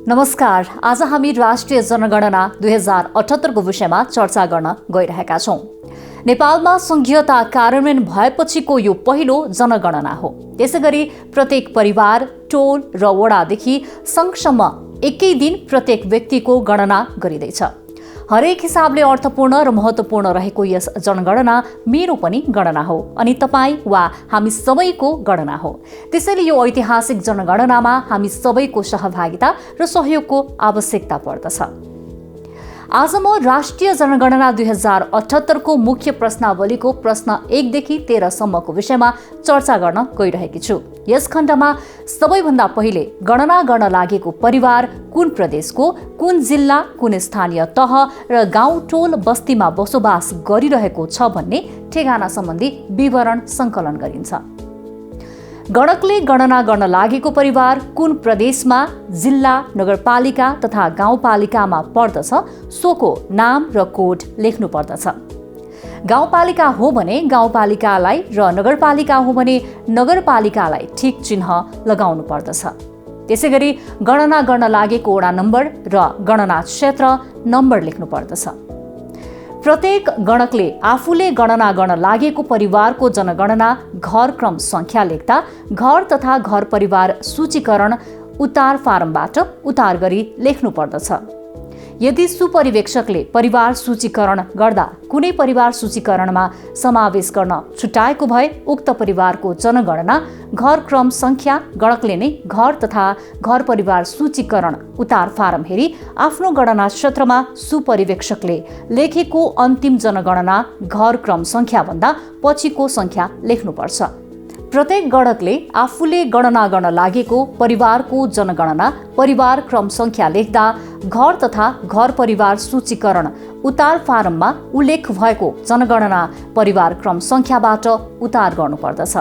नमस्कार, आज हामी राष्ट्रिय जनगणना 2078 को विषयमा चर्चा गर्न गइरहेका छौं। नेपालमा संघीयता कार्यान्वयन भएपछिको यो पहिलो जनगणना हो। त्यसैगरी प्रत्येक परिवार, टोल र वडादेखि संघसम्म एकै दिन प्रत्येक व्यक्तिको गणना गरिँदैछ। हरेक हिसाबले अर्थपूर्ण र महत्त्वपूर्ण रहेको यस जनगणना मेरो पनि गणना हो अनि तपाईँ वा हामी सबैको गणना हो। त्यसैले यो ऐतिहासिक जनगणनामा हामी सबैको सहभागिता र सहयोगको आवश्यकता पर्दछ। आज म राष्ट्रिय जनगणना 2078 को मुख्य प्रश्नावलीको प्रश्न 1 देखि 13 सम्मको विषयमा चर्चा गर्न गइरहेकी छु। यस खण्डमा सबैभन्दा पहिले गणना गर्न लागेको परिवार कुन प्रदेशको, कुन जिल्ला, कुन स्थानीय तह र गाउँ टोल बस्तीमा बसोबास गरिरहेको छ भन्ने ठेगाना सम्बन्धी विवरण सङ्कलन गरिन्छ। गणकले गणना गर्न लागेको परिवार कुन प्रदेशमा, जिल्ला, नगरपालिका तथा गाउँपालिकामा पर्दछ सोको नाम र कोड लेख्नु पर्दछ। गाउँपालिका हो भने गाउँपालिकालाई र नगरपालिका हो भने नगरपालिकालाई ठिक चिन्ह लगाउनु पर्दछ। त्यसैगरी गणना गर्न लागेको वडा नम्बर र गणना क्षेत्र नम्बर लेख्नु पर्दछ। प्रत्येक गणकले आफूले गणना गर्न लागेको परिवारको जनगणना घर क्रम सङ्ख्या लेख्दा घर तथा घर परिवार सूचीकरण उतार फारमबाट उतार गरी लेख्नु पर्दछ। यदि सुपरिवेक्षकले परिवार सूचीकरण गर्दा कुनै परिवार सूचीकरणमा समावेश गर्न छुट्याएको भए उक्त परिवारको जनगणना घर क्रम सङ्ख्या गणकले नै घर तथा घर परिवार सूचीकरण उतार फारम हेरी आफ्नो गणना क्षेत्रमा सुपरिवेक्षकले लेखेको अन्तिम जनगणना घर क्रम सङ्ख्याभन्दा पछिको सङ्ख्या लेख्नुपर्छ। प्रत्येक गणकले आफूले गणना गर्न लागेको परिवारको जनगणना परिवार क्रम सङ्ख्या लेख्दा घर तथा घर परिवार सूचीकरण उतार फारममा उल्लेख भएको जनगणना परिवार क्रम सङ्ख्याबाट उतार गर्नुपर्दछ।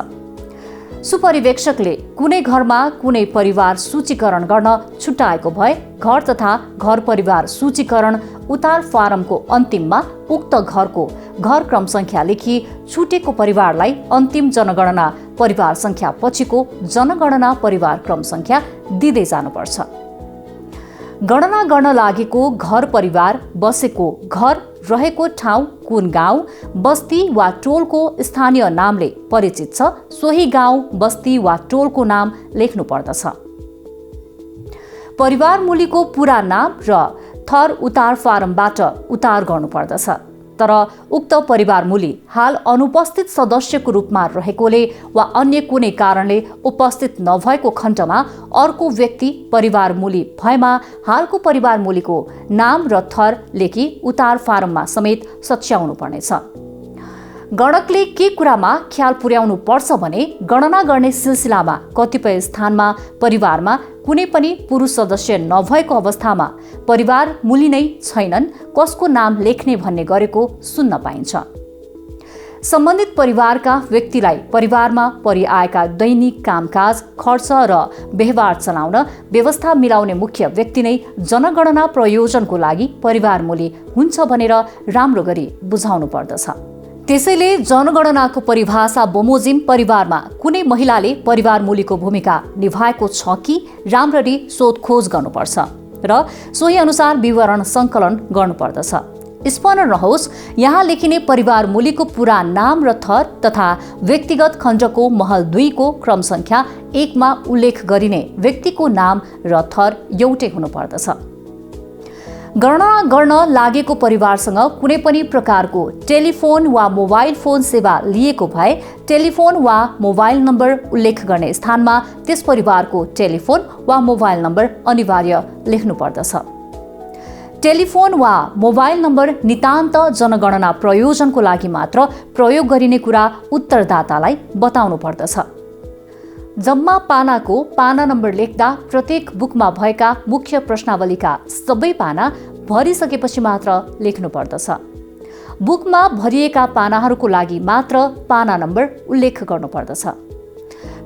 सुपरिवेक्षकले कुनै घरमा कुनै परिवार सूचीकरण गर्न छुट्याएको भए घर तथा घर परिवार सूचीकरण उतार फारमको अन्तिममा उक्त घरको घर क्रम सङ्ख्या लेखी छुटेको परिवारलाई अन्तिम जनगणना परिवार सङ्ख्या पछिको जनगणना परिवार क्रम सङ्ख्या दिँदै जानुपर्छ। गणना गर्न लागेको घर परिवार बसेको घर रहेको ठाउँ कुन गाउँ, बस्ती वा टोलको स्थानीय नामले परिचित छ सोही गाउँ, बस्ती वा टोलको नाम लेख्नु पर्दछ। परिवार मूलीको पूरा नाम र थर उतार फारमबाट उतार गर्नुपर्दछ। तर उक्त परिवार मूली हाल अनुपस्थित सदस्यको रूपमा रहेकोले वा अन्य कुनै कारणले उपस्थित नभएको खण्डमा अर्को व्यक्ति परिवार मूली भएमा हालको परिवार मूलीको नाम र थर लेखी उतार फारममा समेत सच्याउनु पर्नेछ। गणकले के कुरामा ख्याल पुर्याउनु पर्छ भने गणना गर्ने सिलसिलामा कतिपय स्थानमा परिवारमा कुनै पनि पुरुष सदस्य नभएको अवस्थामा परिवार मूली नै छैनन् कसको नाम लेख्ने भन्ने गरेको सुन्न पाइन्छ। सम्बन्धित परिवारका व्यक्तिलाई परिवारमा परिआएका दैनिक कामकाज, खर्च र व्यवहार चलाउन व्यवस्था मिलाउने मुख्य व्यक्ति नै जनगणना प्रयोजनको लागि परिवार मूली हुन्छ भनेर राम्रो गरी बुझाउनु पर्दछ। त्यसैले जनगणनाको परिभाषा बमोजिम परिवारमा कुनै महिलाले परिवार मूलीको भूमिका निभाएको छ कि राम्ररी सोधखोज गर्नुपर्छ र सोही अनुसार विवरण सङ्कलन गर्नुपर्दछ। स्मरण रहोस्, यहाँ लेखिने परिवार मूलीको पूरा नाम र थर तथा व्यक्तिगत खण्डको महल 2 को क्रम सङ्ख्या 1 मा उल्लेख गरिने व्यक्तिको नाम र थर एउटै हुनुपर्दछ। गणना गर्न लागेको परिवारसँग कुनै पनि प्रकारको टेलिफोन वा मोबाइल फोन सेवा लिएको भए टेलिफोन वा मोबाइल नम्बर उल्लेख गर्ने स्थानमा त्यस परिवारको टेलिफोन वा मोबाइल नम्बर अनिवार्य लेख्नुपर्दछ। टेलिफोन वा मोबाइल नम्बर नितान्त जनगणना प्रयोजनको लागि मात्र प्रयोग गरिने कुरा उत्तरदातालाई बताउनु पर्दछ। जम्मा पानाको पाना नम्बर लेख्दा प्रत्येक बुकमा भएका मुख्य प्रश्नावलीका सबै पाना भरिसकेपछि मात्र लेख्नु पर्दछ। बुकमा भरिएका पानाहरूको लागि मात्र पाना नम्बर उल्लेख गर्नुपर्दछ।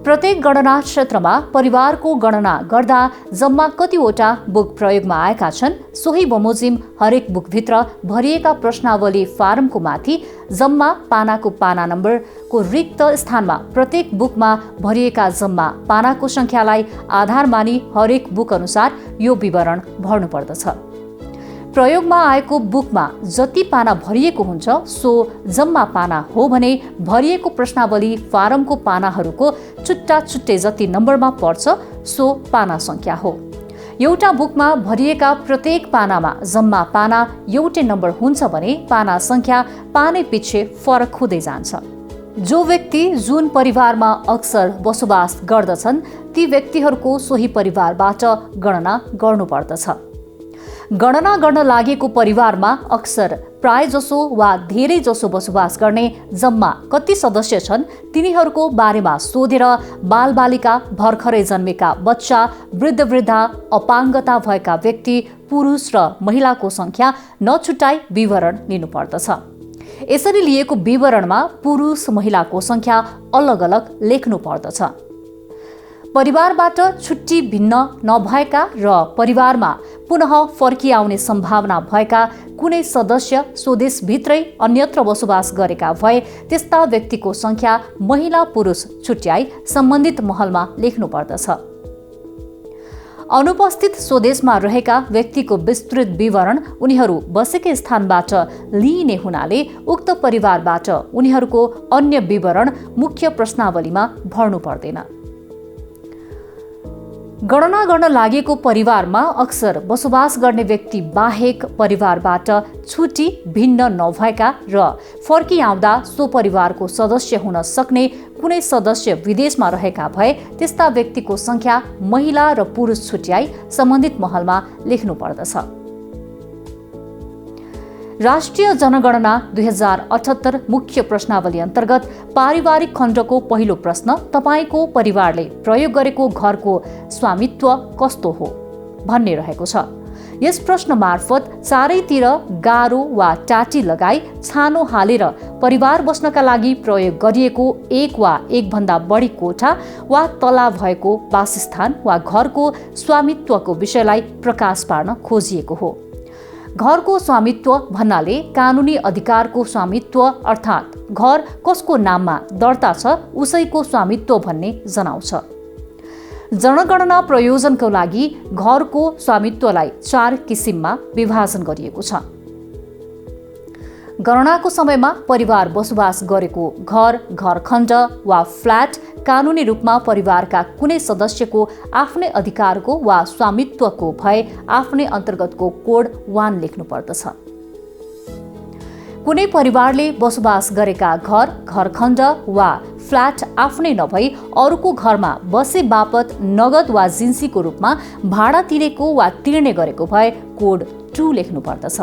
प्रत्येक गणना क्षेत्रमा परिवारको गणना गर्दा जम्मा कतिवटा बुक प्रयोगमा आएका छन् सोही बमोजिम हरेक बुकभित्र भरिएका प्रश्नावली फारमको माथि जम्मा पानाको पाना नम्बरको रिक्त स्थानमा प्रत्येक बुकमा भरिएका जम्मा पानाको संख्यालाई आधार मानी हरेक बुक अनुसार यो विवरण भर्नुपर्दछ। प्रयोगमा आएको बुकमा जति पाना भरिएको हुन्छ सो जम्मा पाना हो भने भरिएको प्रश्नावली फारमको पानाहरूको छुट्टा छुट्टै जति नम्बरमा पर्छ सो पाना संख्या हो। एउटा बुकमा भरिएका प्रत्येक पानामा जम्मा पाना एउटै नम्बर हुन्छ भने पाना संख्या पानै पछि फरक हुँदै जान्छ। जो व्यक्ति जुन परिवारमा अक्सर बसोबास गर्दछन् ती व्यक्तिहरूको सोही परिवारबाट गणना गर्नुपर्दछ। गणना गर्न लागेको परिवारमा अक्सर प्रायजसो वा धेरै जसो बसोबास गर्ने जम्मा कति सदस्य छन् तिनीहरूको बारेमा सोधेर बालबालिका, भर्खरै जन्मेका बच्चा, वृद्ध-वृद्धा, अपाङ्गता भएका व्यक्ति, पुरुष र महिलाको संख्या नछुट्याई विवरण लिनुपर्दछ। यसरी लिएको विवरणमा पुरुष महिलाको संख्या अलग अलग लेख्नु पर्दछ। परिवारबाट छुट्टी भिन्न नभएका र परिवारमा पुनः फर्किआउने सम्भावना भएका कुनै सदस्य स्वदेशभित्रै अन्यत्र बसोबास गरेका भए त्यस्ता व्यक्तिको संख्या महिला पुरुष छुट्याई सम्बन्धित महलमा लेख्नुपर्दछ। अनुपस्थित स्वदेशमा रहेका व्यक्तिको विस्तृत विवरण उनीहरू बसेकै स्थानबाट लिइने हुनाले उक्त परिवारबाट उनीहरूको अन्य विवरण मुख्य प्रश्नावलीमा भर्नु पर्दैन। गणना गर्न लागेको परिवारमा अक्सर बसोबास गर्ने व्यक्ति बाहेक परिवारबाट छुट्टी भिन्न नभएका र फर्किआउँदा सो परिवारको सदस्य हुन सक्ने कुनै सदस्य विदेशमा रहेका भए त्यस्ता व्यक्तिको संख्या महिला र पुरुष छुट्याई सम्बन्धित महलमा लेख्नुपर्दछ। राष्ट्रिय जनगणना 2078 मुख्य प्रश्नावली अन्तर्गत पारिवारिक खण्डको पहिलो प्रश्न तपाईको परिवारले प्रयोग गरेको घरको स्वामित्व कस्तो हो भन्ने रहेको छ। यस प्रश्न मार्फत चारैतिर गारो वा टाटी लगाई छानो हालेर परिवार बस्नका लागि प्रयोग गरिएको एक वा एक भन्दा बढी कोठा वा तला भएको वासस्थान वा घरको स्वामित्वको विषयलाई प्रकाश पार्न खोजिएको हो। घरको स्वामित्व भन्नाले कानुनी अधिकारको स्वामित्व अर्थात् घर कसको नाममा दर्ता छ उसैको स्वामित्व भन्ने जनाउँछ। जनगणना प्रयोजनको लागि घरको स्वामित्वलाई 4 किसिममा विभाजन गरिएको छ। गणनाको समयमा परिवार बसोबास गरेको घर, घरखण्ड वा फ्ल्याट कानुनी रूपमा परिवारका कुनै सदस्यको आफ्नै अधिकारको वा स्वामित्वको भए आफ्नै अन्तर्गतको कोड 1 लेख्नुपर्दछ। कुनै परिवारले बसोबास गरेका घर, घरखण्ड वा फ्ल्याट आफ्नै नभई अरूको घरमा बसे बापत नगद वा जिन्सीको रूपमा भाडा तिरेको वा तिर्ने गरेको भए कोड 2 लेख्नुपर्दछ।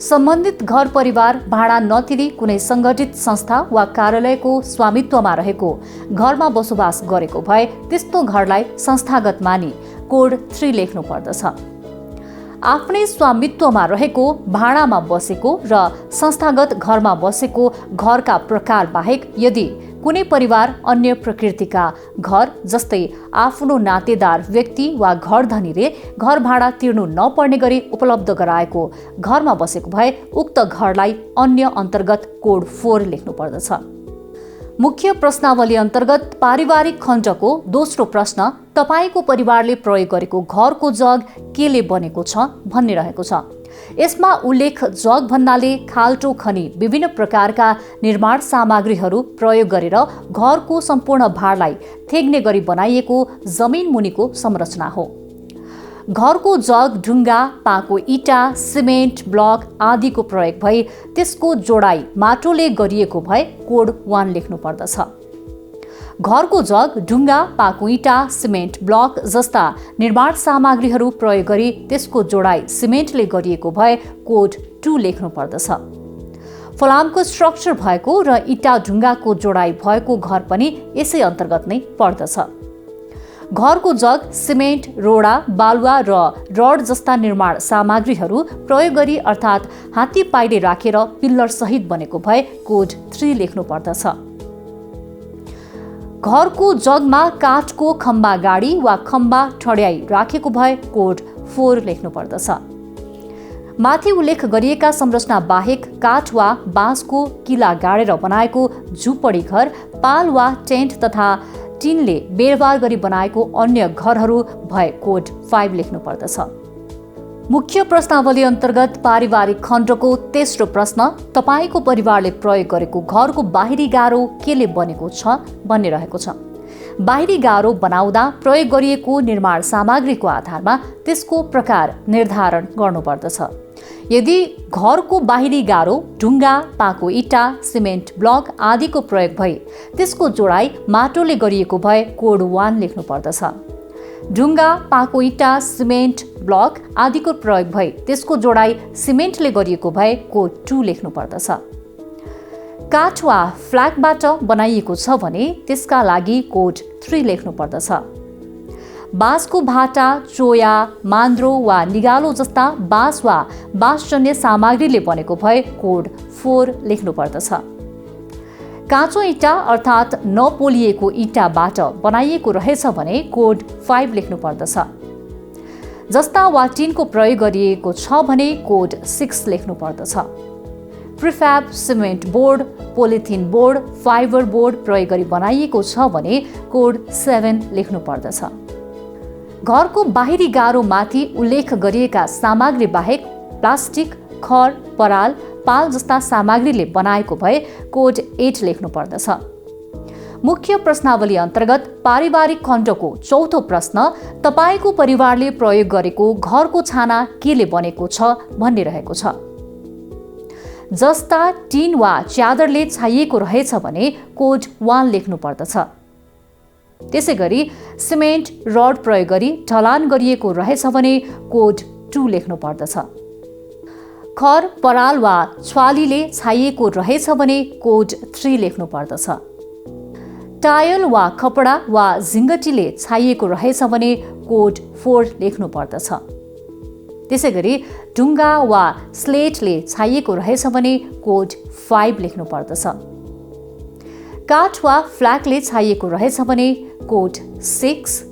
सम्बन्धित घर परिवार भाडा नतिरी कुनै सङ्गठित संस्था वा कार्यालयको स्वामित्वमा रहेको घरमा बसोबास गरेको भए त्यस्तो घरलाई संस्थागत मानी कोड 3 लेख्नुपर्दछ। आफ्नै स्वामित्वमा रहेको भाडामा बसेको र संस्थागत घरमा बसेको घरका प्रकार बाहेक यदि कुनै परिवार अन्य प्रकृतिका घर जस्तै आफ्नो नातेदार व्यक्ति वा घर धनीले घर भाडा तिर्नु नपर्ने गरी उपलब्ध गराएको घरमा बसेको भए उक्त घरलाई अन्य अन्तर्गत कोड 4 लेख्नुपर्दछ। मुख्य प्रश्नावली अन्तर्गत पारिवारिक खण्डको दोस्रो प्रश्न तपाईको परिवारले प्रयोग गरेको घरको जग केले बनेको छ भन्ने रहेको छ। यसमा उल्लेख जग भन्नाले खाल्टो खनी विभिन्न प्रकारका निर्माण सामग्रीहरू प्रयोग गरेर घरको सम्पूर्ण भारलाई थेग्ने गरी बनाइएको जमिन मुनिको संरचना हो। घरको जग ढुङ्गा, पाको इटा, सिमेन्ट, ब्लक आदिको प्रयोग भई त्यसको जोडाई माटोले गरिएको भए कोड 1 लेख्नुपर्दछ। घरको जग ढुङ्गा, पाको इटा, सिमेन्ट, ब्लक जस्ता निर्माण सामग्रीहरू प्रयोग गरी त्यसको जोडाई सिमेन्टले गरिएको भए कोड 2 लेख्नुपर्दछ। फलामको स्ट्रक्चर भएको र इटा ढुङ्गाको जोडाई भएको घर पनि यसै अन्तर्गत नै पर्दछ। घरको जग सिमेन्ट, रोडा, बालुवा र रड जस्ता निर्माण सामग्रीहरू प्रयोग गरी अर्थात् हात्ती पाइले राखेर पिल्लर सहित बनेको भए कोड 3 लेख्नुपर्दछ। घरको जगमा काठको खम्बा गाडी वा खम्बा ठड्याई राखेको भए कोड 4 लेख्नु पर्दछ। माथि उल्लेख गरिएका संरचना बाहेक काठ वा बाँसको किला गाडेर बनाएको झुपडी घर, पाल वा टेन्ट तथा टिनले बेरबार गरी बनाएको अन्य घरहरू भए कोड 5 लेख्नु पर्दछ। मुख्य प्रश्नावली अन्तर्गत पारिवारिक खण्डको तेस्रो प्रश्न तपाईको परिवारले प्रयोग गरेको घरको बाहिरी गारो केले बनेको छ भन्ने रहेको छ। बाहिरी गारो बनाउँदा प्रयोग गरिएको निर्माण सामग्रीको आधारमा त्यसको प्रकार निर्धारण गर्नुपर्दछ। यदि घरको बाहिरी गारो ढुङ्गा, पाको इँटा, सिमेन्ट ब्लक आदिको प्रयोग भई त्यसको जोडाई माटोले गरिएको भए कोड 1 लेख्नु पर्दछ। ढुङ्गा, पाको इँटा, सिमेन्ट ब्लक आदिको प्रयोग भई त्यसको जोडाई सिमेन्टले गरिएको भए कोड 2 लेख्नु पर्दछ। काठ वा फ्ल्यागबाट बनाइएको छ भने त्यसका लागि कोड 3 लेख्नु पर्दछ। बाँसको भाटा, चोया, मान्द्रो वा निगालो जस्ता बाँस वा बाँसजन्य सामग्रीले बनेको भए कोड 4 लेख्नु पर्दछ। काँचो इँटा अर्थात् नपोलिएको इँटाबाट बनाइएको रहेछ भने कोड 5 लेख्नु पर्दछ। जस्ता वा टिनको प्रयोग गरिएको छ भने कोड 6 लेख्नु पर्दछ। Prefab cement board, polythene board, fibre board प्रयोग गरी बनाइएको छ भने कोड 7 लेख्नु पर्दछ। घरको बाहिरी गारोमाथि उल्लेख गरिएका सामग्री बाहेक प्लास्टिक, खर, पराल, पाल जस्ता सामग्रीले बनाएको भए कोड 8 लेख्नु पर्दछ। मुख्य प्रश्नावली अन्तर्गत पारिवारिक खण्डको चौथो प्रश्न तपाईको परिवारले प्रयोग गरेको घरको छाना केले बनेको छ भन्ने रहेको छ। जस्ता टिन वा च्यादरले छाइएको रहेछ भने कोड 1 लेख्नु पर्दछ। त्यसैगरी सिमेन्ट रड प्रयोग गरी ढलान गरिएको रहेछ भने कोड 2 लेख्नु पर्दछ। खर, पराल वा छ्वालीले छाइएको रहेछ भने कोड 3 लेख्नु पर्दछ। टायल वा कपडा वा झिङ्गटीले छाइएको रहेछ भने कोड 4 लेख्नु पर्दछ। त्यसैगरी ढुङ्गा वा स्लेटले छाइएको रहेछ भने कोड 5 लेख्नु पर्दछ। काठ वा फ्ल्यागले छाइएको रहेछ भने कोड 6,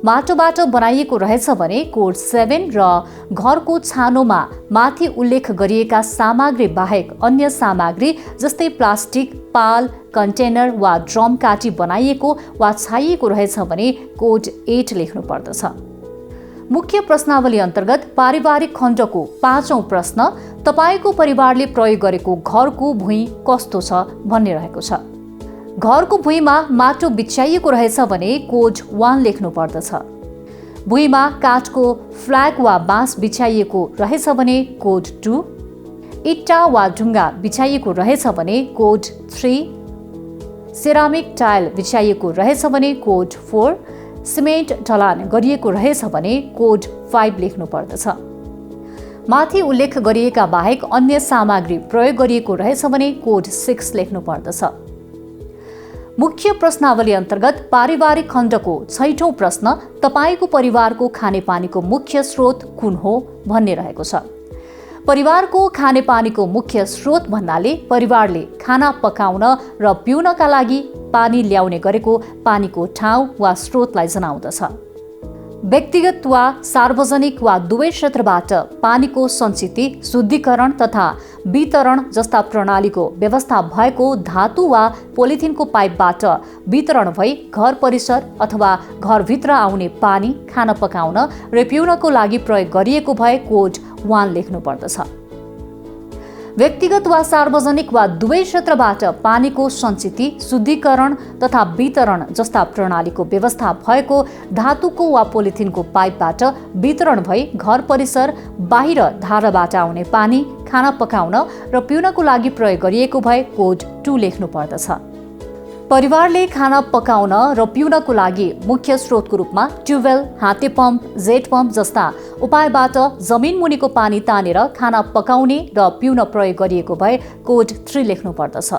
माटोबाट बनाइएको रहेछ भने कोड 7 र घरको छानोमा माथि उल्लेख गरिएका सामग्री बाहेक अन्य सामग्री जस्तै प्लास्टिक, पाल, कन्टेनर वा ड्रम काटी बनाइएको वा छाइएको रहेछ भने कोड 8 लेख्नु पर्दछ। मुख्य प्रश्नावली अन्तर्गत पारिवारिक खण्डको 5औं प्रश्न तपाईको परिवारले प्रयोग गरेको घरको भुइँ कस्तो छ भन्ने रहेको छ। घरको भुइँमा माटो बिछ्याइएको रहेछ भने कोड 1 लेख्नु पर्दछ। भुइँमा काठको फ्ल्याग वा बाँस बिछ्याइएको रहेछ भने कोड 2, इट्टा वा ढुङ्गा बिछ्याइएको रहेछ भने कोड 3, सेरामिक टाइल बिछ्याइएको रहेछ भने कोड 4, सिमेन्ट ढलान गरिएको रहेछ भने कोड 5 लेख्नु पर्दछ। माथि उल्लेख गरिएका बाहेक अन्य सामग्री प्रयोग गरिएको रहेछ भने कोड 6 लेख्नु पर्दछ। मुख्य प्रश्नावली अन्तर्गत पारिवारिक खण्डको 6औं प्रश्न तपाईको परिवारको खानेपानीको मुख्य स्रोत कुन हो भन्ने रहेको छ। परिवारको खानेपानीको मुख्य स्रोत भन्नाले परिवारले खाना पकाउन र पिउनका लागि पानी ल्याउने गरेको पानीको ठाउँ वा स्रोतलाई जनाउँदछ। व्यक्तिगत वा सार्वजनिक वा दुवै क्षेत्रबाट पानीको सञ्चिति, शुद्धिकरण तथा वितरण जस्ता प्रणालीको व्यवस्था भएको धातु वा पोलिथिनको पाइपबाट वितरण भई घर परिसर अथवा घरभित्र आउने पानी खाना पकाउन र पिउनको लागि प्रयोग गरिएको भए कोड 1 लेख्नु पर्दछ। व्यक्तिगत वा सार्वजनिक वा दुवै क्षेत्रबाट पानीको सञ्चिति, शुद्धिकरण तथा वितरण जस्ता प्रणालीको व्यवस्था भएको धातुको वा पोलिथिनको पाइपबाट वितरण भई घर परिसर बाहिर धाराबाट आउने पानी खाना पकाउन र पिउनको लागि प्रयोग गरिएको भए कोड 2 लेख्नु पर्दछ। परिवारले खाना पकाउन र पिउनको लागि मुख्य स्रोतको रूपमा ट्युबवेल, हाते पम्प, जेट पम्प जस्ता उपायबाट जमिन मुनिको पानी तानेर खाना पकाउने र पिउन प्रयोग गरिएको भए कोड 3 लेख्नु पर्दछ।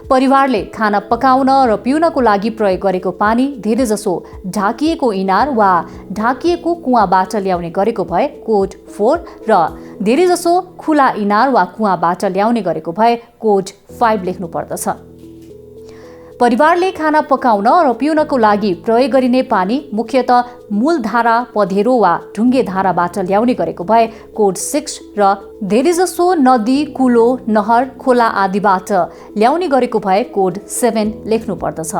परिवारले खाना पकाउन र पिउनको लागि प्रयोग गरेको पानी धेरैजसो ढाकिएको इनार वा ढाकिएको कुवाबाट ल्याउने गरेको भए कोड 4 र धेरैजसो खुला इनार वा कुवाबाट ल्याउने गरेको भए कोड 5 लेख्नु पर्दछ। परिवारले खाना पकाउन र पिउनको लागि प्रयोग गरिने पानी मुख्यतः मूलधारा, पँधेरो वा ढुङ्गे धाराबाट ल्याउने गरेको भए कोड 6 र धेरैजसो नदी, कुलो, नहर, खोला आदिबाट ल्याउने गरेको भए कोड 7 लेख्नु पर्दछ।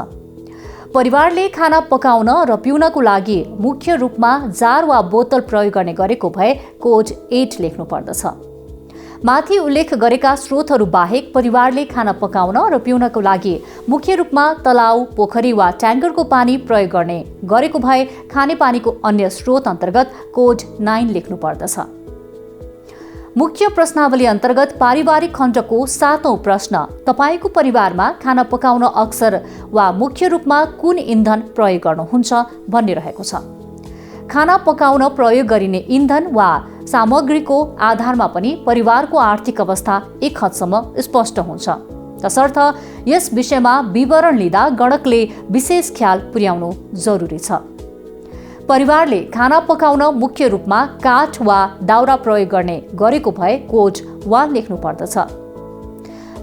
परिवारले खाना पकाउन र पिउनको लागि मुख्य रूपमा जार वा बोतल प्रयोग गर्ने गरेको भए कोड 8 लेख्नु पर्दछ। माथि उल्लेख गरेका स्रोतहरू बाहेक परिवारले खाना पकाउन र पिउनको लागि मुख्य रूपमा तलाउ, पोखरी वा ट्याङ्करको पानी प्रयोग गर्ने गरेको भए खानेपानीको अन्य स्रोत अन्तर्गत कोड 9 लेख्नु पर्दछ। मुख्य प्रश्नावली अन्तर्गत पारिवारिक खण्डको 7औं प्रश्न तपाईको परिवारमा खाना पकाउन अक्सर वा मुख्य रूपमा कुन इन्धन प्रयोग गर्नुहुन्छ भन्ने रहेको छ। खाना पकाउन प्रयोग गरिने इन्धन वा सामग्रीको आधारमा पनि परिवारको आर्थिक अवस्था एक हदसम्म स्पष्ट हुन्छ। तसर्थ यस विषयमा विवरण लिँदा गणकले विशेष ख्याल पुर्याउनु जरुरी छ। परिवारले खाना पकाउन मुख्य रूपमा काठ वा दाउरा प्रयोग गर्ने गरेको भए कोड 1 लेख्नु पर्दछ।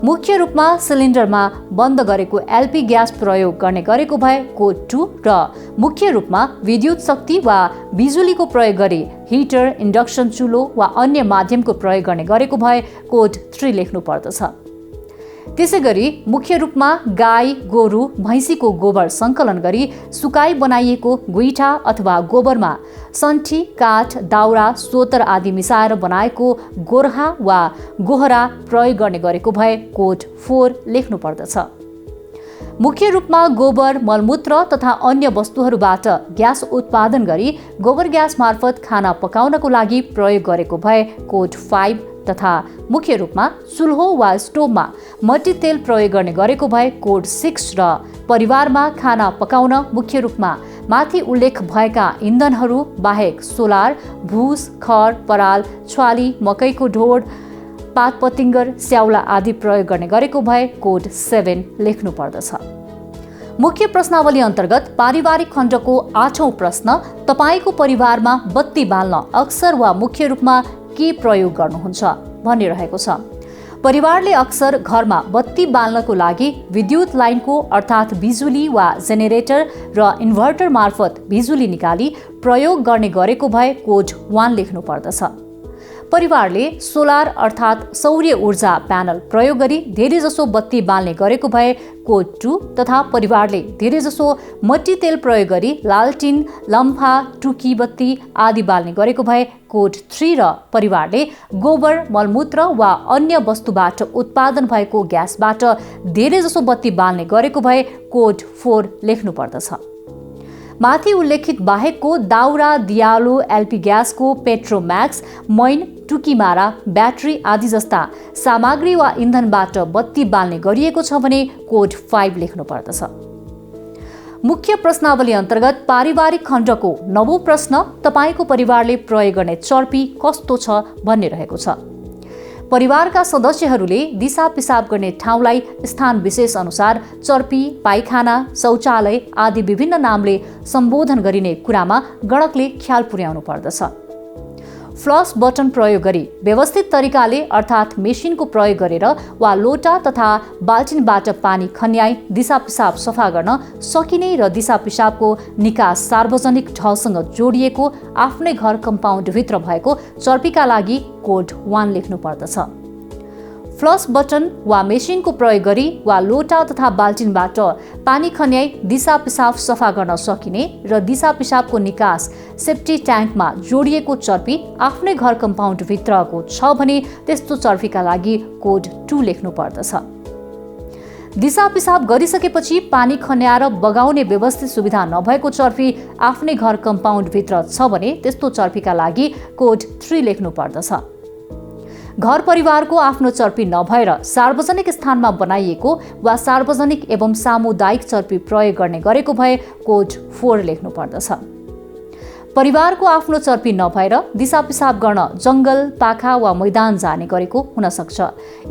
मुख्य रूपमा सिलिन्डरमा बन्द गरेको एलपी ग्यास प्रयोग गर्ने गरेको भए कोड 2 र मुख्य रूपमा विद्युत शक्ति वा बिजुलीको प्रयोग गरी हिटर, इन्डक्सन चुलो वा अन्य माध्यमको प्रयोग गर्ने गरेको भए कोड 3 लेख्नु पर्दछ। त्यसैगरी मुख्य रूपमा गाई, गोरु, भैँसीको गोबर सङ्कलन गरी सुकाई बनाइएको गुइठा अथवा गोबरमा सन्ठी, काठ, दाउरा, सोतर आदि मिसाएर बनाएको गोर्हा वा गोहरा प्रयोग गर्ने गरेको भए कोड 4 लेख्नु पर्दछ। मुख्य रूपमा गोबर, मलमूत्र तथा अन्य वस्तुहरूबाट ग्यास उत्पादन गरी गोबर ग्यास मार्फत खाना पकाउनको लागि प्रयोग गरेको भए कोड 5 तथा मुख्य रूपमा चुल्हो वा स्टोभमा मट्टी तेल प्रयोग गर्ने गरेको भए कोड 6 र परिवारमा खाना पकाउन मुख्य रूपमा माथि उल्लेख भएका इन्धनहरू बाहेक सोलर, भुस, खर, पराल, छ्वाली, मकैको ढोड, पात पतिङ्गर, स्याउला आदि प्रयोग गर्ने गरेको भए कोड 7 लेख्नु पर्दछ। मुख्य प्रश्नावली अन्तर्गत पारिवारिक खण्डको 8औं प्रश्न तपाईको परिवारमा बत्ती बाल्न अक्सर वा मुख्य रूपमा के प्रयोग गर्नुहुन्छ भन्ने रहेको छ। परिवारले अक्सर घरमा बत्ती बाल्नको लागि विद्युत लाइनको अर्थात् बिजुली वा जेनेरेटर र इन्भर्टर मार्फत बिजुली निकाली प्रयोग गर्ने गरेको भए कोड 1 लेख्नु पर्दछ। परिवारले सोलर अर्थात् सौर्य ऊर्जा प्यानल प्रयोग गरी धेरैजसो बत्ती बाल्ने गरेको भए कोड 2 तथा परिवारले धेरैजसो मट्टी तेल प्रयोग गरी लालटिन, लम्फा, टुकी बत्ती आदि बाल्ने गरेको भए कोड 3 र परिवारले गोबर, मलमूत्र वा अन्य वस्तुबाट उत्पादन भएको ग्यासबाट धेरैजसो बत्ती बाल्ने गरेको भए कोड 4 लेख्नु पर्दछ। माथि उल्लेखित बाहेकको दाउरा, दियालो, एलपी ग्यासको पेट्रोम्याक्स, मैन, टुकीमारा, ब्याट्री आदि जस्ता सामग्री वा इन्धनबाट बत्ती बाल्ने गरिएको छ भने कोड 5 लेख्नु पर्दछ। मुख्य प्रश्नावली अन्तर्गत पारिवारिक खण्डको 9औं प्रश्न तपाईको परिवारले प्रयोग गर्ने चर्पी कस्तो छ भन्ने रहेको छ। परिवारका सदस्यहरूले दिसा पिसाब गर्ने ठाउँलाई स्थान विशेष अनुसार चर्पी, पाइखाना, शौचालय आदि विभिन्न नामले सम्बोधन गरिने कुरामा गणकले ख्याल पुर्याउनु पर्दछ। फ्लस बटन प्रयोग गरी व्यवस्थित तरिकाले अर्थात् मेसिनको प्रयोग गरेर वा लोटा तथा बाल्टिनबाट पानी खन्याई दिसा पिसाब सफा गर्न सकिने र दिसा पिसाबको निकास सार्वजनिक ढलसँग जोडिएको आफ्नै घर कम्पाउन्डभित्र भएको चर्पीका लागि कोड 1 लेख्नु पर्दछ। फ्लस बटन वा मेसिनको प्रयोग गरी वा लोटा तथा बाल्टिनबाट पानी खन्याई दिसा पिसाब सफा गर्न सकिने र दिसा पिसाबको निकास सेफ्टी ट्याङ्कमा जोडिएको चर्पी आफ्नै घर कम्पाउन्डभित्रको छ भने त्यस्तो चर्पीका लागि कोड 2 लेख्नु पर्दछ। दिसा पिसाब गरिसकेपछि पानी खन्याएर बगाउने व्यवस्थित सुविधा नभएको चर्पी आफ्नै घर कम्पाउन्डभित्र छ भने त्यस्तो चर्पीका लागि कोड 3 लेख्नु पर्दछ। घर परिवारको आफ्नो चर्पी नभएर सार्वजनिक स्थानमा बनाइएको वा सार्वजनिक एवं सामुदायिक चर्पी प्रयोग गर्ने गरेको भए कोड 4 लेख्नु पर्दछ। परिवारको आफ्नो चर्पी नभएर दिसा पिसाब गर्न जङ्गल, पाखा वा मैदान जाने गरेको हुन सक्छ।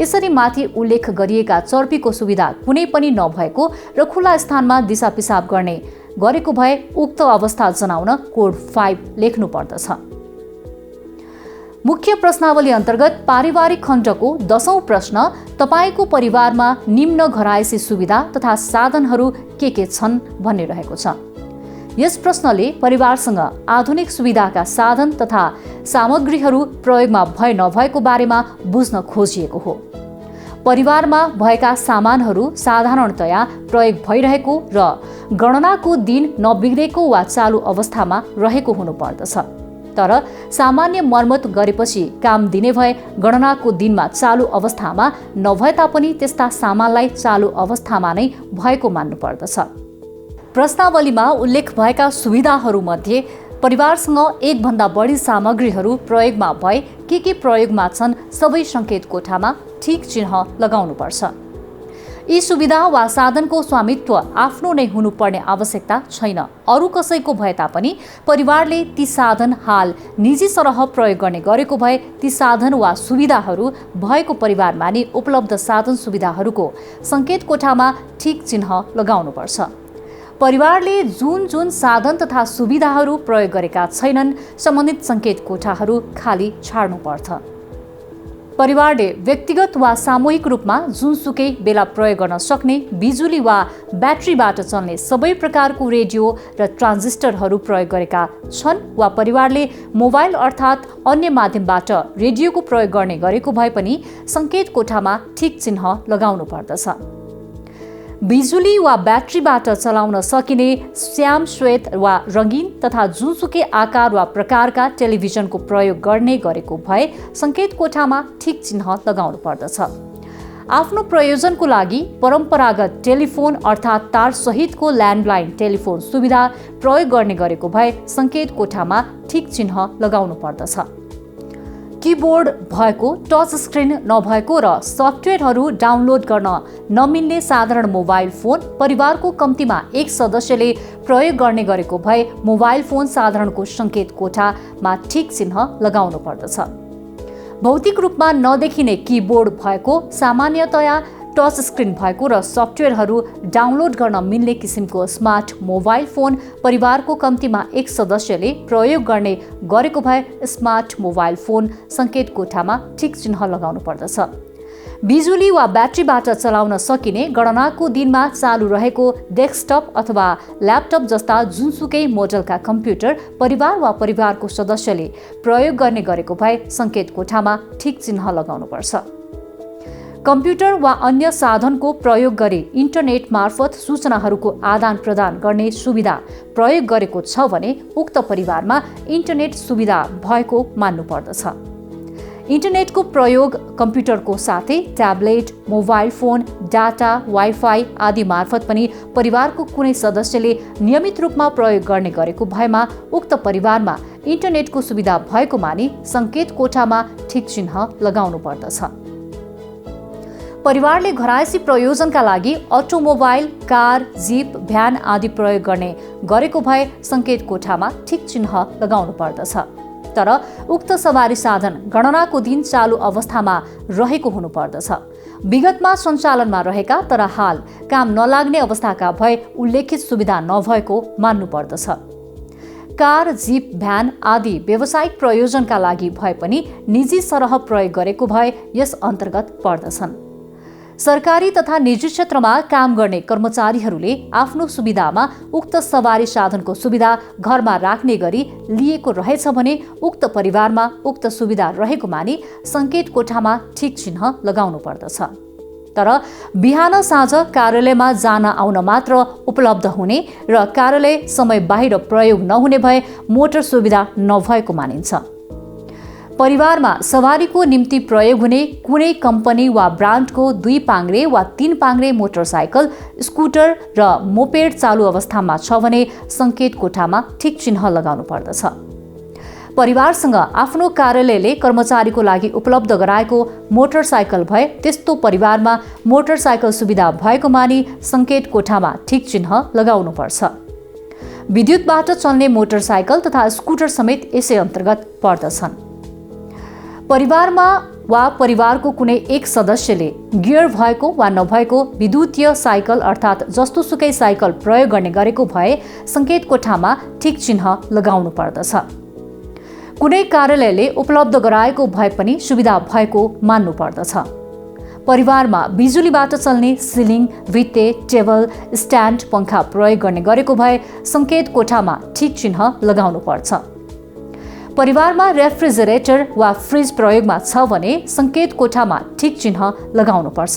यसरी माथि उल्लेख गरिएका चर्पीको सुविधा कुनै पनि नभएको र खुला स्थानमा दिसा पिसाब गर्ने गरेको भए उक्त अवस्था जनाउन कोड 5 लेख्नु पर्दछ। मुख्य प्रश्नावली अन्तर्गत पारिवारिक खण्डको 10औं प्रश्न तपाईको परिवारमा निम्न घरायसी सुविधा तथा साधनहरू के छन् भन्ने रहेको छ। यस प्रश्नले परिवारसँग आधुनिक सुविधाका साधन तथा सामग्रीहरू प्रयोगमा भए नभएको बारेमा बुझ्न खोजिएको हो। परिवारमा भएका सामानहरू साधारणतया प्रयोग भइरहेको र गणनाको दिन नबिग्रेको वा चालु अवस्थामा रहेको हुनुपर्दछ। तर सामान्य मर्मत गरेपछि काम दिने भए गणनाको दिनमा चालु अवस्थामा नभए तापनि त्यस्ता सामानलाई चालु अवस्थामा नै भएको मान्नुपर्दछ। प्रश्नावलीमा उल्लेख भएका सुविधाहरूमध्ये परिवारसँग एकभन्दा बढी सामग्रीहरू प्रयोगमा भए के प्रयोगमा छन् सबै सङ्केत कोठामा ठिक चिन्ह लगाउनुपर्छ। यी सुविधा वा साधनको स्वामित्व आफ्नो नै हुनुपर्ने आवश्यकता छैन। अरू कसैको भए तापनि परिवारले ती साधन हाल निजी सरह प्रयोग गर्ने गरेको भए ती साधन वा सुविधाहरू भएको परिवारमा नै उपलब्ध साधन सुविधाहरूको सङ्केत कोठामा ठिक चिन्ह लगाउनुपर्छ। परिवारले जुन साधन तथा सुविधाहरू प्रयोग गरेका छैनन् सम्बन्धित सङ्केत कोठाहरू खाली छाड्नुपर्छ। परिवारले व्यक्तिगत वा सामूहिक रूपमा जुनसुकै बेला प्रयोग गर्न सक्ने बिजुली वा ब्याट्रीबाट चल्ने सबै प्रकारको रेडियो र ट्रान्जिस्टरहरू प्रयोग गरेका छन् वा परिवारले मोबाइल अर्थात् अन्य माध्यमबाट रेडियोको प्रयोग गर्ने गरेको भए पनि सङ्केत कोठामा ठिक चिन्ह लगाउनु पर्दछ। बिजुली वा ब्याट्रीबाट चलाउन सकिने श्याम श्वेत वा रङ्गीन तथा जुनसुकै आकार वा प्रकारका टेलिभिजनको प्रयोग गर्ने गरेको भए सङ्केत कोठामा ठिक चिन्ह लगाउनु पर्दछ। आफ्नो प्रयोजनको लागि परम्परागत टेलिफोन अर्थात् तारसहितको ल्यान्डलाइन टेलिफोन सुविधा प्रयोग गर्ने गरेको भए सङ्केत कोठामा ठिक चिन्ह लगाउनु पर्दछ। किबोर्ड भएको, टच स्क्रिन नभएको र सफ्टवेयरहरू डाउनलोड गर्न नमिल्ने साधारण मोबाइल फोन परिवारको कम्तीमा एक सदस्यले प्रयोग गर्ने गरेको भए मोबाइल फोन साधारणको सङ्केत कोठामा ठिक चिन्ह लगाउनु पर्दछ। भौतिक रूपमा नदेखिने किबोर्ड भएको, सामान्यतया टच स्क्रिन भएको र सफ्टवेयरहरू डाउनलोड गर्न मिल्ने किसिमको स्मार्ट मोबाइल फोन परिवारको कम्तीमा एक सदस्यले प्रयोग गर्ने गरेको भए स्मार्ट मोबाइल फोन सङ्केत कोठामा ठिक चिन्ह लगाउनु पर्दछ। बिजुली वा ब्याट्रीबाट चलाउन सकिने गणनाको दिनमा चालु रहेको डेस्कटप अथवा ल्यापटप जस्ता जुनसुकै मोडलका कम्प्युटर परिवार वा परिवारको सदस्यले प्रयोग गर्ने गरेको भए सङ्केत कोठामा ठिक चिन्ह लगाउनुपर्छ। कम्प्युटर वा अन्य साधनको प्रयोग गरी इन्टरनेट मार्फत सूचनाहरूको आदान प्रदान गर्ने सुविधा प्रयोग गरेको छ भने उक्त परिवारमा इन्टरनेट सुविधा भएको मान्नुपर्दछ। इन्टरनेटको प्रयोग कम्प्युटरको साथै tablet, mobile phone, data, wifi आदि मार्फत पनि परिवारको कुनै सदस्यले नियमित रूपमा प्रयोग गर्ने गरेको भएमा उक्त परिवारमा इन्टरनेटको सुविधा भएको मानी सङ्केत कोठामा ठिक चिन्ह लगाउनु पर्दछ। परिवारले घरायसी प्रयोजनका लागि अटोमोबाइल, कार, जीप, भ्यान आदि प्रयोग गर्ने गरेको भए सङ्केत कोठामा ठिक चिन्ह लगाउनु पर्दछ। तर उक्त सवारी साधन गणनाको दिन चालु अवस्थामा रहेको हुनुपर्दछ। विगतमा सञ्चालनमा रहेका तर हाल काम नलाग्ने अवस्थाका भए उल्लेखित सुविधा नभएको मान्नुपर्दछ। कार, जीप, भ्यान आदि व्यावसायिक प्रयोजनका लागि भए पनि निजी सरह प्रयोग गरेको भए यस अन्तर्गत पर्दछन्। सरकारी तथा निजी क्षेत्रमा काम गर्ने कर्मचारीहरूले आफ्नो सुविधामा उक्त सवारी साधनको सुविधा घरमा राख्ने गरी लिएको रहेछ भने उक्त परिवारमा उक्त सुविधा रहेको मानी सङ्केत कोठामा ठिक चिन्ह लगाउनु पर्दछ। तर बिहान साँझ कार्यालयमा जान आउन मात्र उपलब्ध हुने र कार्यालय समय बाहिर प्रयोग नहुने भए मोटर सुविधा नभएको मानिन्छ। परिवारमा सवारीको निम्ति प्रयोग हुने कुनै कम्पनी वा ब्रान्डको 2 पाङ्ग्रे वा 3 पाङ्ग्रे मोटरसाइकल, स्कुटर र मोपेड चालु अवस्थामा छ भने सङ्केत कोठामा ठिक चिन्ह लगाउनु पर्दछ। परिवारसँग आफ्नो कार्यालयले कर्मचारीको लागि उपलब्ध गराएको मोटरसाइकल भए त्यस्तो परिवारमा मोटरसाइकल सुविधा भएको मानी सङ्केत कोठामा ठिक चिन्ह लगाउनुपर्छ। विद्युतबाट चल्ने मोटरसाइकल तथा स्कुटर समेत यसै अन्तर्गत पर्दछन्। परिवारमा वा परिवारको कुनै एक सदस्यले गियर भएको वा नभएको विद्युतीय साइकल अर्थात् जस्तोसुकै साइकल प्रयोग गर्ने गरेको भए सङ्केत कोठामा ठिक चिन्ह लगाउनु पर्दछ। कुनै कार्यालयले उपलब्ध गराएको भए पनि सुविधा भएको मान्नुपर्दछ। परिवारमा बिजुलीबाट चल्ने सिलिङ, भित्ते, टेबल, स्ट्यान्ड, पङ्खा प्रयोग गर्ने गरेको भए सङ्केत कोठामा ठिक चिन्ह लगाउनुपर्छ। परिवारमा रेफ्रिजरेटर वा फ्रिज प्रयोगमा छ भने सङ्केत कोठामा ठिक चिन्ह लगाउनुपर्छ।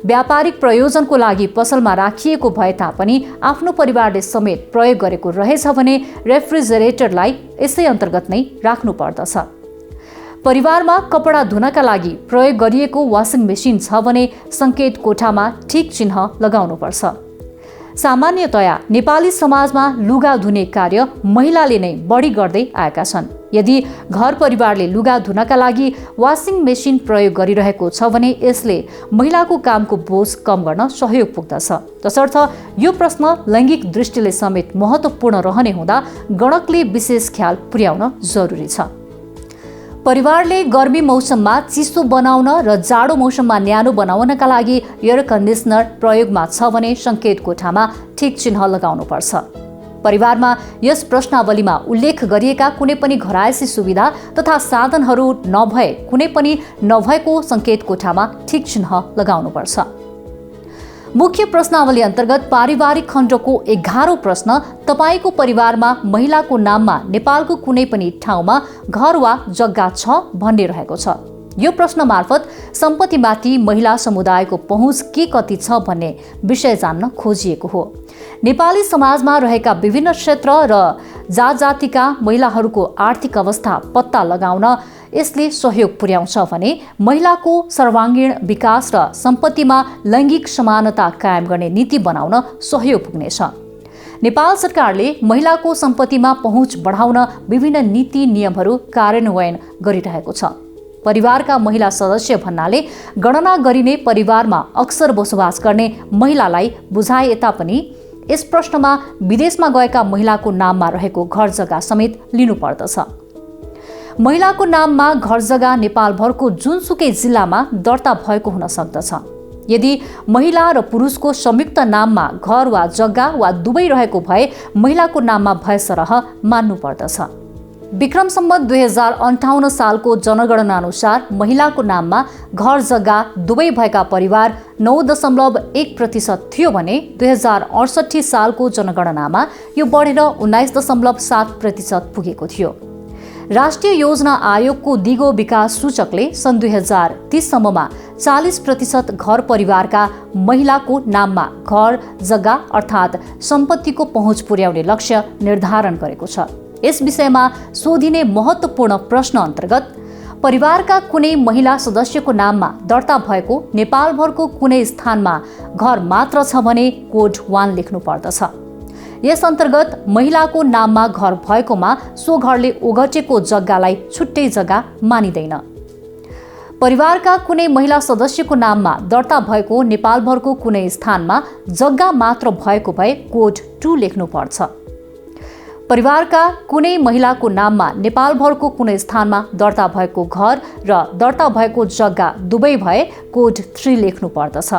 व्यापारिक प्रयोजनको लागि पसलमा राखिएको भए तापनि आफ्नो परिवारले समेत प्रयोग गरेको रहेछ भने रेफ्रिजरेटरलाई यसै अन्तर्गत नै राख्नुपर्दछ। परिवारमा कपडा धुनका लागि प्रयोग गरिएको वासिङ मेसिन छ भने सङ्केत कोठामा ठिक चिन्ह लगाउनुपर्छ। सामान्यतया नेपाली समाजमा लुगा धुने कार्य महिलाले नै बढी गर्दै आएका छन्। यदि घर परिवारले लुगा धुनका लागि वासिङ मेसिन प्रयोग गरिरहेको छ भने यसले महिलाको कामको बोझ कम गर्न सहयोग पुग्दछ। तसर्थ यो प्रश्न लैङ्गिक दृष्टिले समेत महत्त्वपूर्ण रहने हुँदा गणकले विशेष ख्याल पुर्याउन जरुरी छ। परिवारले गर्मी मौसममा चिसो बनाउन र जाडो मौसममा न्यानो बनाउनका लागि एयर कन्डिसनर प्रयोगमा छ भने सङ्केत कोठामा ठिक चिन्ह लगाउनुपर्छ। परिवारमा यस प्रश्नावलीमा उल्लेख गरिएका कुनै पनि घरायसी सुविधा तथा साधनहरू नभए कुनै पनि नभएको सङ्केत कोठामा ठिक चिन्ह लगाउनुपर्छ। मुख्य प्रश्नावली अन्तर्गत पारिवारिक खण्डको 11औं प्रश्न तपाईको परिवारमा महिलाको नाममा नेपालको कुनै पनि ठाउँमा घर वा जग्गा छ भन्ने रहेको छ। यो प्रश्न मार्फत सम्पत्तिमाथि महिला समुदायको पहुँच के कति छ भन्ने विषय जान्न खोजिएको हो। नेपाली समाजमा रहेका विभिन्न क्षेत्र र जातिका महिलाहरूको आर्थिक अवस्था पत्ता लगाउन यसले सहयोग पुर्याउँछ भने महिलाको सर्वाङ्गीण विकास र सम्पत्तिमा लैङ्गिक समानता कायम गर्ने नीति बनाउन सहयोग पुग्नेछ। नेपाल सरकारले महिलाको सम्पत्तिमा पहुँच बढाउन विभिन्न नीति नियमहरू कार्यान्वयन गरिरहेको छ। परिवारका महिला सदस्य भन्नाले गणना गरिने परिवारमा अक्सर बसोबास गर्ने महिलालाई बुझाए तापनि यस प्रश्नमा विदेशमा गएका महिलाको नाममा रहेको घर जग्गा समेत लिनुपर्दछ। महिलाको नाममा घर जग्गा नेपालभरको जुनसुकै जिल्लामा दर्ता भएको हुन सक्दछ। यदि महिला र पुरुषको संयुक्त नाममा घर वा जग्गा वा दुवै रहेको भए महिलाको नाममा भएसरह मान्नुपर्दछ। विक्रम सम्वत 2058 सालको जनगणना अनुसार महिलाको नाममा घर जग्गा दुवै भएका परिवार 9.1% थियो भने 2068 सालको जनगणनामा यो बढेर 19.7% पुगेको थियो। राष्ट्रिय योजना आयोगको दिगो विकास सूचकले सन् 2030 सम्ममा 40% घर परिवारका महिलाको नाममा घर जग्गा अर्थात् सम्पत्तिको पहुँच पुर्याउने लक्ष्य निर्धारण गरेको छ। यस विषयमा सोधिने महत्त्वपूर्ण प्रश्न अन्तर्गत परिवारका कुनै महिला सदस्यको नाममा दर्ता भएको नेपालभरको कुनै स्थानमा घर मात्र छ भने कोड 1 लेख्नु पर्दछ। यस अन्तर्गत महिलाको नाममा घर भएकोमा सो घरले ओगटेको जग्गालाई छुट्टै जग्गा मानिँदैन। परिवारका कुनै महिला सदस्यको नाममा दर्ता भएको नेपालभरको कुनै स्थानमा जग्गा मात्र भएको भए कोड 2 लेख्नुपर्छ। परिवारका कुनै महिलाको नाममा नेपालभरको कुनै स्थानमा दर्ता भएको घर र दर्ता भएको जग्गा दुवै भए कोड 3 लेख्नुपर्दछ।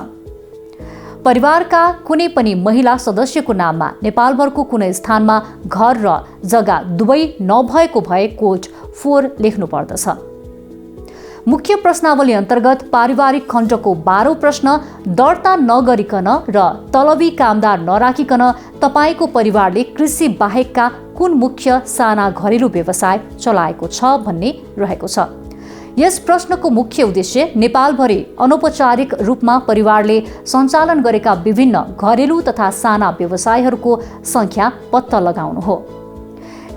परिवारका कुनै पनि महिला सदस्यको नाममा नेपालभरको कुनै स्थानमा घर र जग्गा दुवै नभएको भए कोड 4 लेख्नुपर्दछ। मुख्य प्रश्नावली अन्तर्गत पारिवारिक खण्डको 12औं प्रश्न दर्ता नगरिकन र तलबी कामदार नराखिकन तपाईको परिवारले कृषि बाहेकका कुन मुख्य साना घरेलु व्यवसाय चलाएको छ भन्ने रहेको छ। यस प्रश्नको मुख्य उद्देश्य नेपालभरि अनौपचारिक रूपमा परिवारले सञ्चालन गरेका विभिन्न घरेलु तथा साना व्यवसायहरूको सङ्ख्या पत्ता लगाउनु हो।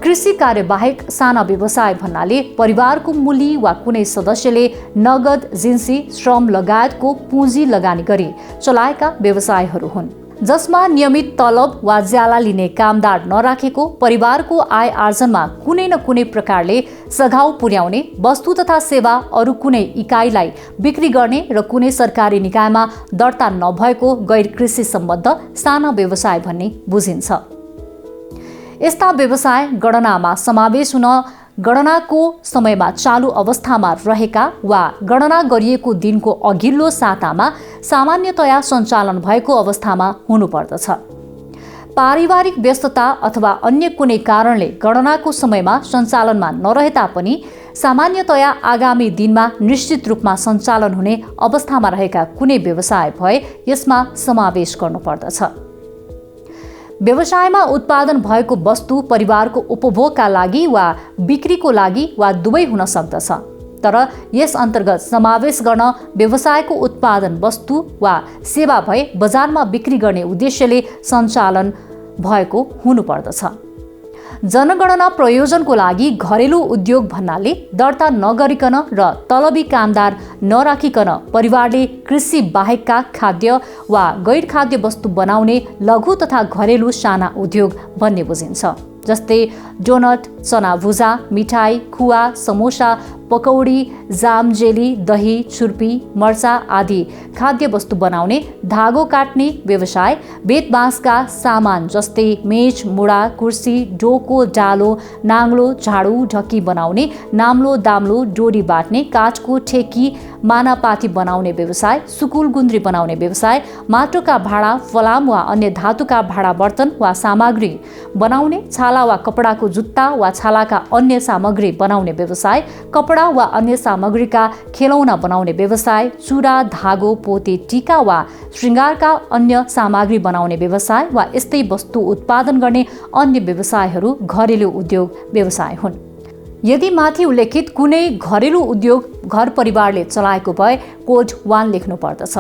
कृषि कार्यबाहेक साना व्यवसाय भन्नाले परिवारको मूली वा कुनै सदस्यले नगद, जिन्सी, श्रम लगायतको पुँजी लगानी गरी चलाएका व्यवसायहरू हुन्, जसमा नियमित तलब वा ज्याला लिने कामदार नराखेको परिवारको आय आर्जनमा कुनै न कुनै प्रकारले सघाउ पुर्याउने वस्तु तथा सेवा अरू कुनै इकाइलाई बिक्री गर्ने र कुनै सरकारी निकायमा दर्ता नभएको गैर कृषि सम्बद्ध साना व्यवसाय भन्ने बुझिन्छ। यस्ता व्यवसाय गणनामा समावेश हुन गणनाको समयमा चालु अवस्थामा रहेका वा गणना गरिएको दिनको अघिल्लो सातामा सामान्यतया सञ्चालन भएको अवस्थामा हुनुपर्दछ। पारिवारिक व्यस्तता अथवा अन्य कुनै कारणले गणनाको समयमा सञ्चालनमा नरहे तापनि सामान्यतया आगामी दिनमा निश्चित रूपमा सञ्चालन हुने अवस्थामा रहेका कुनै व्यवसाय भए यसमा समावेश गर्नुपर्दछ। व्यवसायमा उत्पादन भएको वस्तु परिवारको उपभोगका लागि वा बिक्रीको लागि वा दुवै हुन सक्दछ, तर यस अन्तर्गत समावेश गर्न व्यवसायको उत्पादन वस्तु वा सेवा भए बजारमा बिक्री गर्ने उद्देश्यले सञ्चालन भएको हुनुपर्दछ। जनगणना प्रयोजनको लागि घरेलु उद्योग भन्नाले दर्ता नगरिकन र तलबी कामदार नराखिकन परिवारले कृषि बाहेकका खाद्य वा गैर खाद्य वस्तु बनाउने लघु तथा घरेलु साना उद्योग भन्ने बुझिन्छ। जस्तै डोनट, चना भुजा, मिठाई, खुवा, समोसा, पकौडी, जाम, जेली, दही, छुर्पी, मर्चा आदि खाद्य वस्तु बनाउने, धागो काट्ने व्यवसाय, बेत बाँसका सामान जस्तै मेच, मुढा, कुर्सी, डोको, डालो, नाङ्लो, झाडु, ढक्की बनाउने, नाम्लो, दाम्लो, डोरी बाट्ने, काठको ठेकी, मानापाती बनाउने व्यवसाय, सुकुल गुन्द्री बनाउने व्यवसाय, माटोका भाँडा, फलाम वा अन्य धातुका भाँडा बर्तन वा सामग्री बनाउने, छाला वा कपडाको जुत्ता वा छालाका अन्य सामग्री बनाउने व्यवसाय, कपडा वा अन्य सामग्रीका खेलौना बनाउने व्यवसाय, चुरा, धागो, पोते, टीका वा श्रृङ्गारका अन्य सामग्री बनाउने व्यवसाय वा यस्तै वस्तु उत्पादन गर्ने अन्य व्यवसायहरू घरेलु उद्योग व्यवसाय हुन्। यदि माथि उल्लेखित कुनै घरेलु उद्योग घर परिवारले चलाएको भए कोड 1 लेख्नु पर्दछ।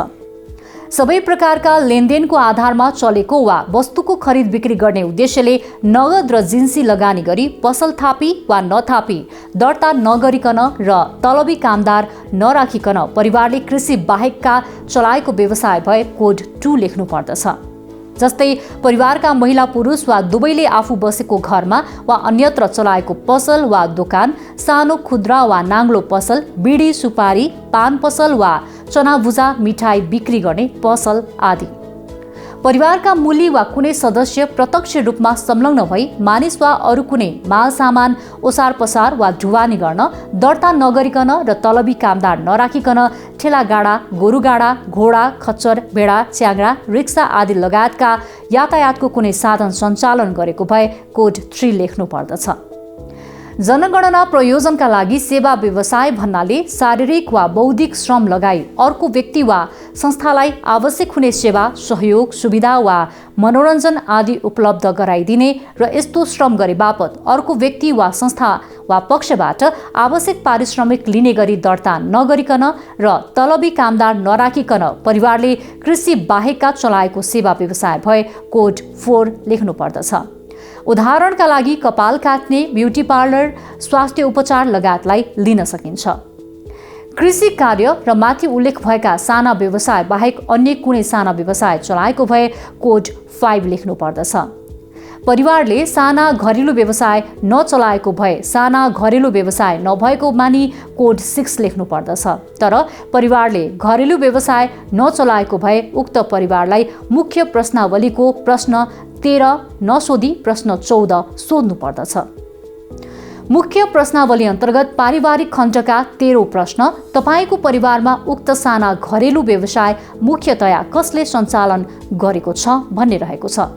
सबै प्रकारका लेनदेनको आधारमा चलेको वा वस्तुको खरिद बिक्री गर्ने उद्देश्यले नगद र जिन्सी लगानी गरी पसल थापी वा नथापी दर्ता नगरिकन र तलबी कामदार नराखिकन परिवारले कृषि बाहेकका चलाएको व्यवसाय भए कोड 2 लेख्नु पर्दछ। जस्तै परिवारका महिला पुरुष वा दुवैले आफू बसेको घरमा वा अन्यत्र चलाएको पसल वा दोकान, सानो खुद्रा वा नाङ्लो पसल, बिडी सुपारी, पान पसल वा चना भुजा, मिठाई बिक्री गर्ने पसल आदि। परिवारका मूली वा कुनै सदस्य प्रत्यक्ष रूपमा संलग्न भई मानिस वा अरू कुनै माल सामान ओसार पसार वा ढुवानी गर्न दर्ता नगरिकन र तलबी कामदार नराखिकन ठेलागाडा, गोरुगाडा, घोडा, खच्चर, भेडा, च्याङ्ग्रा, रिक्सा आदि लगायतका यातायातको कुनै साधन सञ्चालन गरेको भए कोड 3 लेख्नु पर्दछ। जनगणना प्रयोजनका लागि सेवा व्यवसाय भन्नाले शारीरिक वा बौद्धिक श्रम लगाई अर्को व्यक्ति वा संस्थालाई आवश्यक हुने सेवा, सहयोग, सुविधा वा मनोरञ्जन आदि उपलब्ध गराइदिने र यस्तो श्रम गरे बापत अर्को व्यक्ति वा संस्था वा पक्षबाट आवश्यक पारिश्रमिक लिने गरी दर्ता नगरिकन र तलबी कामदार नराखिकन परिवारले कृषि बाहेकका चलाएको सेवा व्यवसाय भए कोड 4 लेख्नु पर्दछ। उदाहरणका लागि कपाल काट्ने, ब्युटी पार्लर, स्वास्थ्य उपचार लगायतलाई लिन सकिन्छ। कृषि कार्य र माथि उल्लेख भएका साना व्यवसाय बाहेक अन्य कुनै साना व्यवसाय चलाएको भए कोड 5 लेख्नु पर्दछ। परिवारले साना घरेलु व्यवसाय नचलाएको भए साना घरेलु व्यवसाय नभएको मानी कोड 6 लेख्नु पर्दछ। तर परिवारले घरेलु व्यवसाय नचलाएको भए उक्त परिवारलाई मुख्य प्रश्नावलीको प्रश्न 13 नसोधी प्रश्न 14 सोध्नु पर्दछ। मुख्य प्रश्नावली अन्तर्गत पारिवारिक खण्डका 13औं प्रश्न तपाईको परिवारमा उक्त साना घरेलु व्यवसाय मुख्यतया कसले सञ्चालन गरेको छ भन्ने रहेको छ।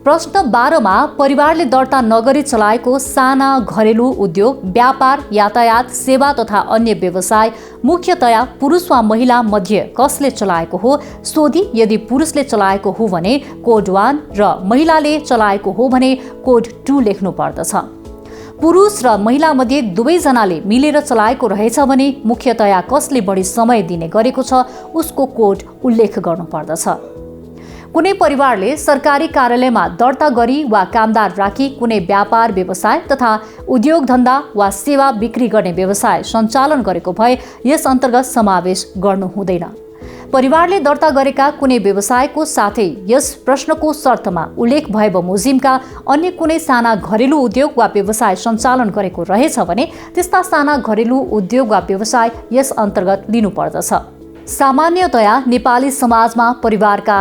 प्रश्न 12 मा परिवारले दर्ता नगरी चलाएको साना घरेलु उद्योग, व्यापार, यातायात, सेवा तथा अन्य व्यवसाय मुख्यतया पुरुष वा महिला मध्ये कसले चलाएको हो सोधी यदि पुरुषले चलाएको हो भने कोड 1 र महिलाले चलाएको हो भने कोड 2 लेख्नु पर्दछ। पुरुष र महिला मध्ये दुवैजनाले मिलेर चलाएको रहेछ भने मुख्यतया कसले बढी समय दिने गरेको छ उसको कोड उल्लेख गर्नु पर्दछ। कुनै परिवारले सरकारी कार्यालयमा दर्ता गरी वा कामदार राखी कुनै व्यापार व्यवसाय तथा उद्योग धन्दा वा सेवा बिक्री गर्ने व्यवसाय सञ्चालन गरेको भए यस अन्तर्गत समावेश गर्नु हुँदैन। परिवारले दर्ता गरेका कुनै व्यवसायको साथै यस प्रश्नको शर्तमा उल्लेख भए बमोजिमका अन्य कुनै साना घरेलु उद्योग वा व्यवसाय सञ्चालन गरेको रहेछ भने त्यस्ता साना घरेलु उद्योग वा व्यवसाय यस अन्तर्गत लिनुपर्दछ। सामान्यतया नेपाली समाजमा परिवारका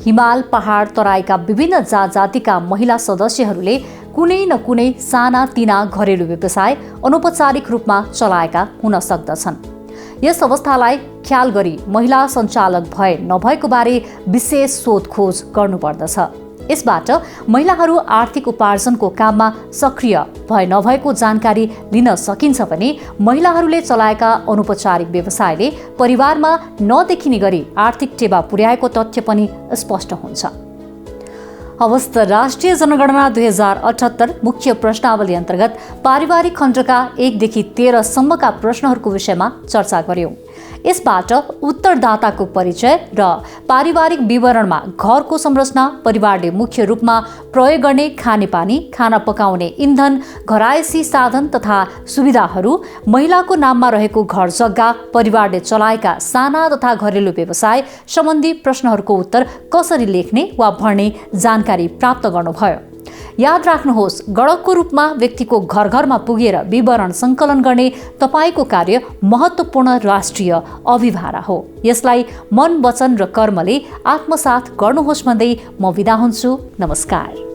हिमाल, पहाड, तराईका विभिन्न जात जातिका महिला सदस्यहरूले कुनै न कुनै साना तिना घरेलु व्यवसाय अनौपचारिक रूपमा चलाएका हुन सक्दछन्। यस अवस्थालाई ख्याल गरी महिला सञ्चालक भए नभएको बारे विशेष सोधखोज गर्नुपर्दछ। यसबाट महिलाहरू आर्थिक उपार्जनको काममा सक्रिय भए नभएको जानकारी लिन सकिन्छ भने महिलाहरूले चलाएका अनौपचारिक व्यवसायले परिवारमा नदेखिने गरी आर्थिक टेवा पुर्याएको तथ्य पनि स्पष्ट हुन्छ। अवस्थ राष्ट्रिय जनगणना 2078 मुख्य प्रश्नावली अन्तर्गत पारिवारिक खण्डका 1 देखि 13 सम्मका प्रश्नहरूको विषयमा चर्चा गर्यौं। यसबाट उत्तरदाताको परिचय र पारिवारिक विवरणमा घरको संरचना, परिवारले मुख्य रूपमा प्रयोग गर्ने खानेपानी, खाना पकाउने इन्धन, घरायसी साधन तथा सुविधाहरू, महिलाको नाममा रहेको घर जग्गा, परिवारले चलाएका साना तथा घरेलु व्यवसाय सम्बन्धी प्रश्नहरूको उत्तर कसरी लेख्ने वा भर्ने जानकारी प्राप्त गर्नुभयो। याद राख्नुहोस्, गणकको रूपमा व्यक्तिको घर घरमा पुगेर विवरण सङ्कलन गर्ने तपाईँको कार्य महत्त्वपूर्ण राष्ट्रिय अभिभारा हो। यसलाई मन, वचन र कर्मले आत्मसात गर्नुहोस् भन्दै म बिदा हुन्छु। नमस्कार।